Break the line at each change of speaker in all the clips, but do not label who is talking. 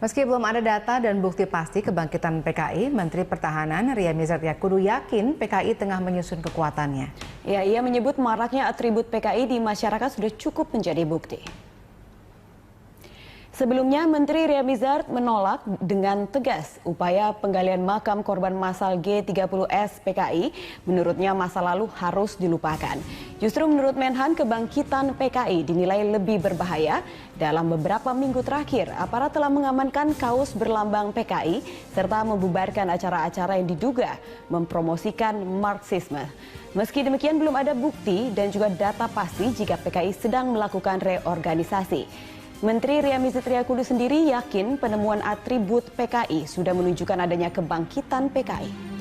Meski belum ada data dan bukti pasti kebangkitan PKI, Menteri Pertahanan Ria Mizar Triakudu yakin PKI tengah menyusun kekuatannya.
Ya, ia menyebut maraknya atribut PKI di masyarakat sudah cukup menjadi bukti. Sebelumnya, Menteri Ria Mizar menolak dengan tegas upaya penggalian makam korban massal G30S PKI. Menurutnya masa lalu harus dilupakan. Justru menurut Menhan, kebangkitan PKI dinilai lebih berbahaya. Dalam beberapa minggu terakhir, aparat telah mengamankan kaos berlambang PKI serta membubarkan acara-acara yang diduga mempromosikan Marxisme. Meski demikian, belum ada bukti dan juga data pasti jika PKI sedang melakukan reorganisasi. Menteri Ria Mizar Triakudu sendiri yakin penemuan atribut PKI sudah menunjukkan adanya kebangkitan PKI.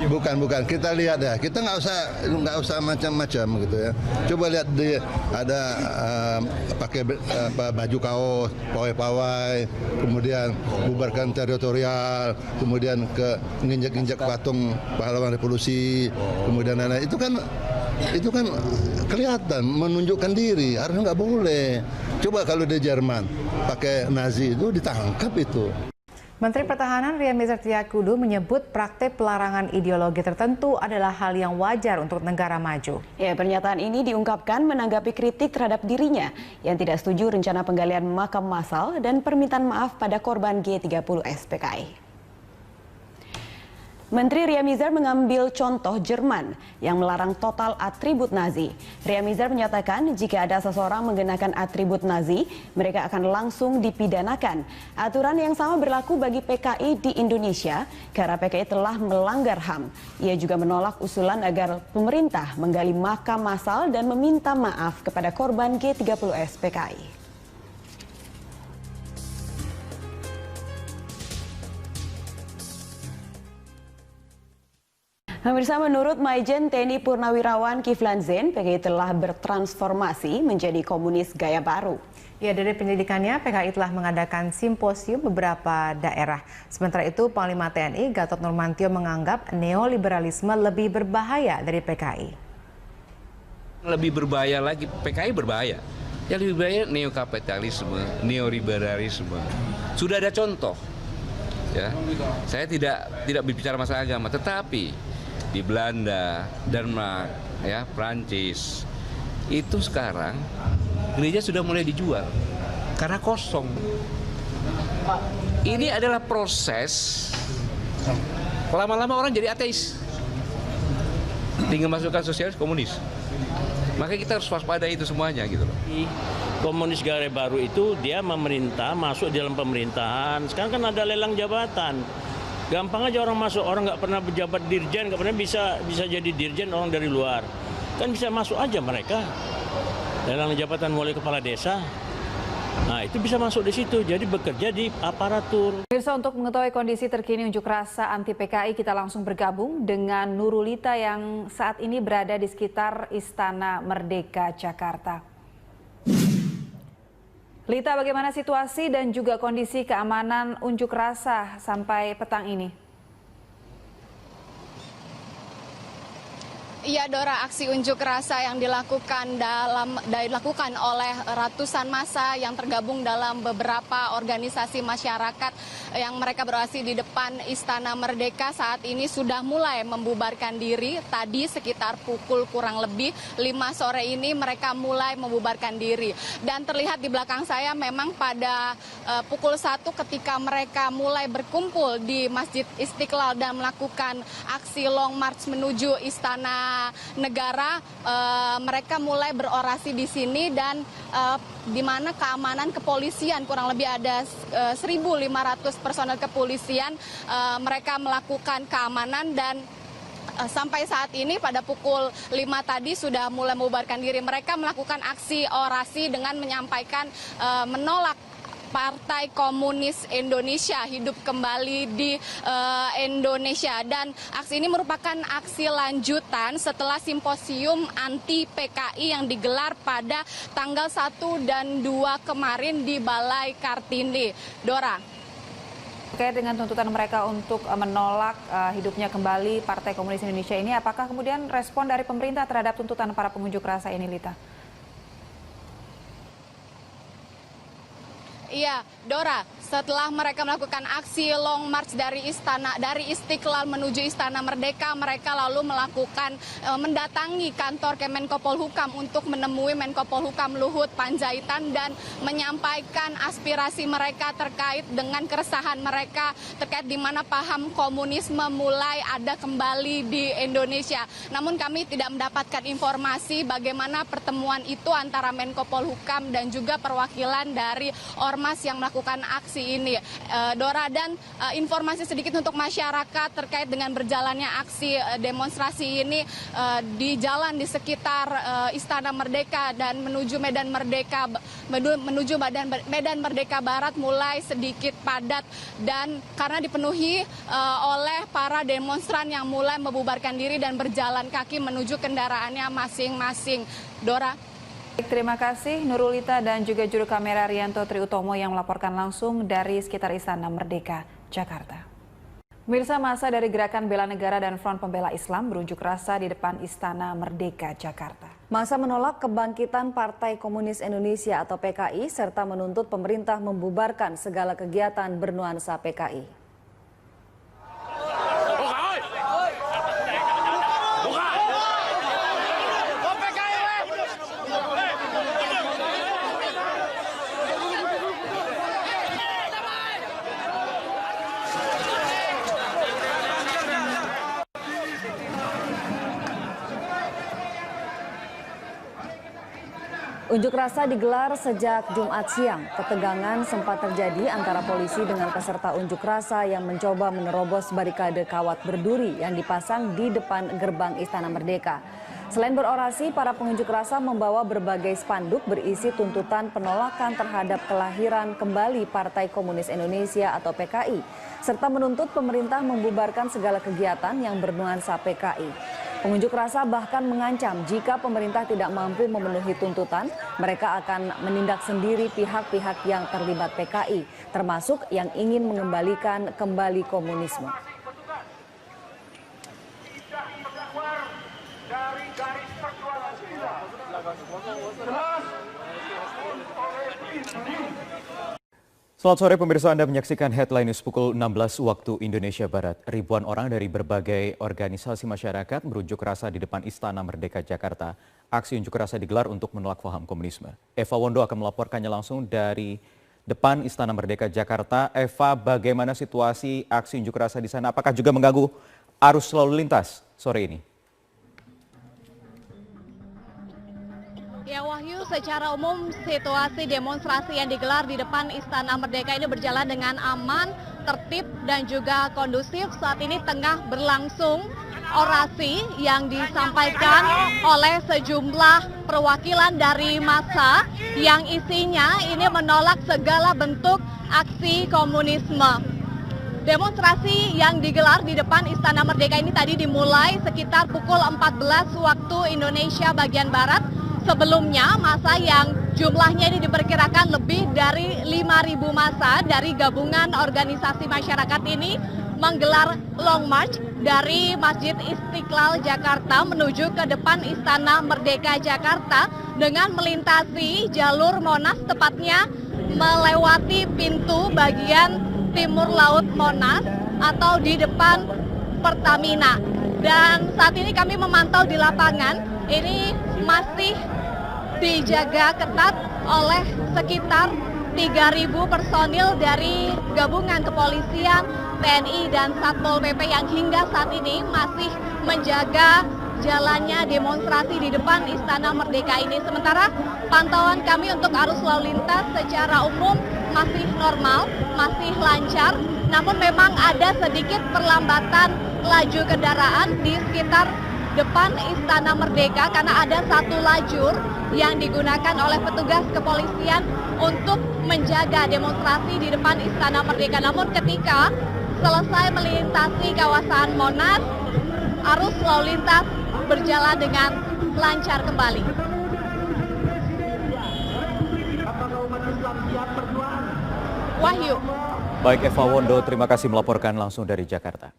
Bukan. Kita lihat ya. Kita nggak usah macam-macam gitu ya. Coba lihat ada pakai baju kaos, pawai-pawai, kemudian bubarkan teritorial, kemudian ke nginjak-injak patung pahlawan revolusi, kemudian lain-lain. Itu kan kelihatan menunjukkan diri. Harusnya nggak boleh. Coba kalau di Jerman pakai Nazi itu ditangkap itu.
Menteri Pertahanan Ria Mizar Triakudu menyebut praktek pelarangan ideologi tertentu adalah hal yang wajar untuk negara maju.
Ya, pernyataan ini diungkapkan menanggapi kritik terhadap dirinya yang tidak setuju rencana penggalian makam massal dan permintaan maaf pada korban G30S PKI. Menteri Ria Mizar mengambil contoh Jerman yang melarang total atribut Nazi. Ria Mizar menyatakan jika ada seseorang menggunakan atribut Nazi, mereka akan langsung dipidanakan. Aturan yang sama berlaku bagi PKI di Indonesia karena PKI telah melanggar HAM. Ia juga menolak usulan agar pemerintah menggali makam massal dan meminta maaf kepada korban G30S PKI. Pemirsa, menurut Majen TNI Purnawirawan Kiflan Zain, PKI telah bertransformasi menjadi komunis gaya baru.
Ya, dari penyelidikannya, PKI telah mengadakan simposium beberapa daerah. Sementara itu, Panglima TNI Gatot Nurmantio menganggap neoliberalisme lebih berbahaya dari PKI.
Lebih berbahaya lagi, PKI berbahaya. Yang lebih berbahaya neokapitalisme, neoliberalisme. Sudah ada contoh. Ya, saya tidak berbicara masalah agama, tetapi di Belanda, Denmark, ya, Prancis, itu sekarang gereja sudah mulai dijual karena kosong. Ini adalah proses lama-lama orang jadi ateis, tinggal masukkan sosialis komunis. Makanya kita harus waspada itu semuanya gitu loh.
Komunis gaya baru itu dia memerintah, masuk di dalam pemerintahan. Sekarang kan ada lelang jabatan. Gampang aja orang masuk, orang nggak pernah berjabat dirjen, nggak pernah bisa jadi dirjen orang dari luar. Kan bisa masuk aja mereka. Lelang jabatan mulai kepala desa. Nah, itu bisa masuk di situ, jadi bekerja di aparatur.
Pemirsa, untuk mengetahui kondisi terkini unjuk rasa anti PKI, kita langsung bergabung dengan Nurulita yang saat ini berada di sekitar Istana Merdeka, Jakarta. Lita, bagaimana situasi dan juga kondisi keamanan unjuk rasa sampai petang ini?
Iya, Dora, aksi unjuk rasa yang dilakukan oleh ratusan massa yang tergabung dalam beberapa organisasi masyarakat yang mereka berorasi di depan Istana Merdeka saat ini sudah mulai membubarkan diri. Tadi sekitar pukul kurang lebih 5 sore ini mereka mulai membubarkan diri. Dan terlihat di belakang saya memang pada pukul 1 ketika mereka mulai berkumpul di Masjid Istiqlal dan melakukan aksi long march menuju Istana Negara, mereka mulai berorasi di sini dan di mana keamanan kepolisian kurang lebih ada 1.500 personel kepolisian, mereka melakukan keamanan dan sampai saat ini pada pukul 5 tadi sudah mulai membubarkan diri. Mereka melakukan aksi orasi dengan menyampaikan menolak Partai Komunis Indonesia hidup kembali di Indonesia. Dan aksi ini merupakan aksi lanjutan setelah simposium anti PKI yang digelar pada tanggal 1 dan 2 kemarin di Balai Kartini. Dora.
Terkait dengan tuntutan mereka untuk menolak hidupnya kembali Partai Komunis Indonesia ini, apakah kemudian respon dari pemerintah terhadap tuntutan para pengunjuk rasa ini, Lita?
Iya, Dora, setelah mereka melakukan aksi long march dari Istiqlal menuju Istana Merdeka, mereka lalu melakukan mendatangi kantor Kemenko Polhukam untuk menemui Menko Polhukam Luhut Panjaitan dan menyampaikan aspirasi mereka terkait dengan keresahan mereka terkait di mana paham komunisme mulai ada kembali di Indonesia. Namun kami tidak mendapatkan informasi bagaimana pertemuan itu antara Menko Polhukam dan juga perwakilan dari ormas yang melakukan aksi ini, Dora. Dan informasi sedikit untuk masyarakat terkait dengan berjalannya aksi demonstrasi ini di jalan di sekitar Istana Merdeka dan menuju Medan Merdeka Barat mulai sedikit padat dan karena dipenuhi oleh para demonstran yang mulai membubarkan diri dan berjalan kaki menuju kendaraannya masing-masing, Dora.
Terima kasih Nurulita dan juga juru kamera Rianto Triutomo yang melaporkan langsung dari sekitar Istana Merdeka, Jakarta. Pemirsa, massa dari Gerakan Bela Negara dan Front Pembela Islam berunjuk rasa di depan Istana Merdeka, Jakarta.
Massa menolak kebangkitan Partai Komunis Indonesia atau PKI serta menuntut pemerintah membubarkan segala kegiatan bernuansa PKI. Unjuk rasa digelar sejak Jumat siang. Ketegangan sempat terjadi antara polisi dengan peserta unjuk rasa yang mencoba menerobos barikade kawat berduri yang dipasang di depan gerbang Istana Merdeka. Selain berorasi, para pengunjuk rasa membawa berbagai spanduk berisi tuntutan penolakan terhadap kelahiran kembali Partai Komunis Indonesia atau PKI, serta menuntut pemerintah membubarkan segala kegiatan yang bernuansa PKI. Pengunjuk rasa bahkan mengancam jika pemerintah tidak mampu memenuhi tuntutan, mereka akan menindak sendiri pihak-pihak yang terlibat PKI, termasuk yang ingin mengembalikan kembali komunisme.
Selamat sore pemirsa, Anda menyaksikan Headline News pukul 16 waktu Indonesia Barat. Ribuan orang dari berbagai organisasi masyarakat berunjuk rasa di depan Istana Merdeka Jakarta. Aksi unjuk rasa digelar untuk menolak paham komunisme. Eva Wondo akan melaporkannya langsung dari depan Istana Merdeka Jakarta. Eva, bagaimana situasi aksi unjuk rasa di sana? Apakah juga mengganggu arus lalu lintas sore ini?
Ya Wahyu, secara umum situasi demonstrasi yang digelar di depan Istana Merdeka ini berjalan dengan aman, tertib dan juga kondusif. Saat ini tengah berlangsung orasi yang disampaikan oleh sejumlah perwakilan dari massa yang isinya ini menolak segala bentuk aksi komunisme. Demonstrasi yang digelar di depan Istana Merdeka ini tadi dimulai sekitar pukul 14 waktu Indonesia bagian Barat. Sebelumnya massa yang jumlahnya ini diperkirakan lebih dari 5.000 massa dari gabungan organisasi masyarakat ini menggelar long march dari Masjid Istiqlal Jakarta menuju ke depan Istana Merdeka Jakarta dengan melintasi jalur Monas, tepatnya melewati pintu bagian timur laut Monas atau di depan Pertamina. Dan saat ini kami memantau di lapangan, ini masih dijaga ketat oleh sekitar 3.000 personil dari gabungan kepolisian, TNI dan Satpol PP yang hingga saat ini masih menjaga jalannya demonstrasi di depan Istana Merdeka ini. Sementara pantauan kami untuk arus lalu lintas secara umum masih normal, masih lancar, namun memang ada sedikit perlambatan laju kendaraan di sekitar depan Istana Merdeka karena ada satu lajur yang digunakan oleh petugas kepolisian untuk menjaga demonstrasi di depan Istana Merdeka. Namun ketika selesai melintasi kawasan Monas, arus lalu lintas berjalan dengan lancar kembali. Wahyu.
Baik Eva Wondo, terima kasih melaporkan langsung dari Jakarta.